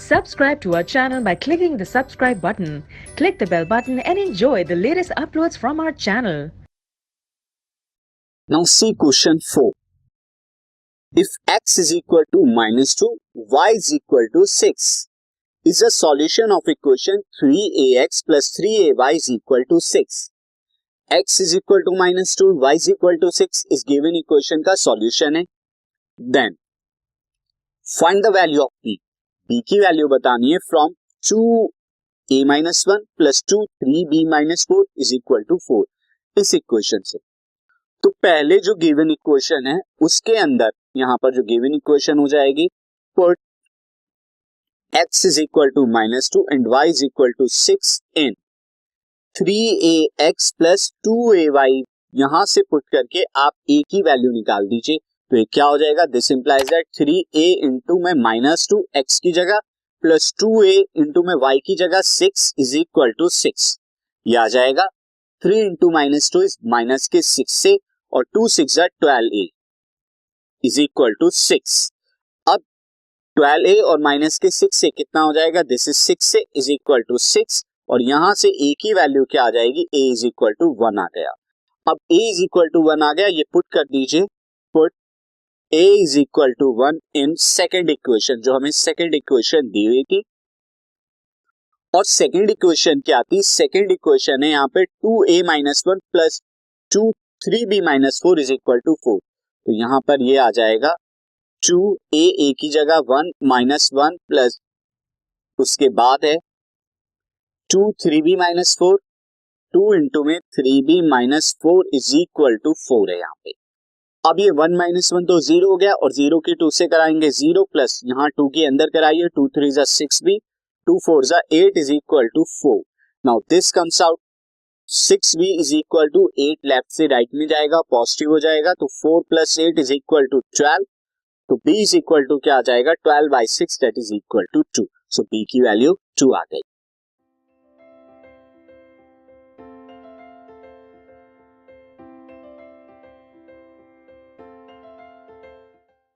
Subscribe to our channel by clicking the subscribe button. Click the bell button and enjoy the latest uploads from our channel. Now see question 4. If x is equal to -2, y is equal to 6, is a solution of equation 3ax plus 3ay is equal to 6. x is equal to -2, y is equal to 6 इस given equation का solution है. Then find the value of b. b की value बतानी है from 2a-1 plus 2 3b-4 is equal to 4 इस equation से. तो पहले जो गिवन इक्वेशन है उसके अंदर यहां पर जो गिवन इक्वेशन हो जाएगी put x is equal to -2 and y is equal to 6 in 3ax plus 2ay. यहां से पुट करके आप a की वैल्यू निकाल दीजिए. तो ये क्या हो जाएगा? This implies that 3a into में -2 x की जगह प्लस 2a इंटू में y की जगह 6 इज इक्वल टू 6. ये आ जाएगा 3 इंटू -2 इज माइनस के 6 से और 2 6 12a इज इक्वल टू 6. अब 12a और माइनस के 6 से कितना हो जाएगा? दिस इज 6 से इज इक्वल टू 6 और यहां से a की वैल्यू क्या आ जाएगी? a इज इक्वल टू 1 आ गया. अब a इज इक्वल टू 1 आ गया, ये पुट कर दीजिए. Put a is equal to 1 in second equation, जो हमें सेकेंड इक्वेशन दी हुई थी. और सेकेंड इक्वेशन क्या थी? सेकेंड इक्वेशन है यहाँ पे 2a-1 plus 2 3b-4 is equal to 4. तो यहां पर ये आ जाएगा 2a की जगह 1 -1 प्लस उसके बाद है 2 3b-4 2 इंटू में 3b-4 इज इक्वल टू 4 है यहाँ पे. अब ये 1 -1 तो 0 हो गया और 0 की 2 से कराएंगे 0 प्लस यहाँ 2 के अंदर कराइए 2 3 6b 2 4 8 is equal to 4. Now this comes out 6b is equal to 8 left से राइट में जाएगा, पॉजिटिव हो जाएगा. तो 4 प्लस 8 इज इक्वल टू 12. तो b इज इक्वल टू क्या आ जाएगा? 12/6 that is equal to 2. So b की वैल्यू 2 आ गई.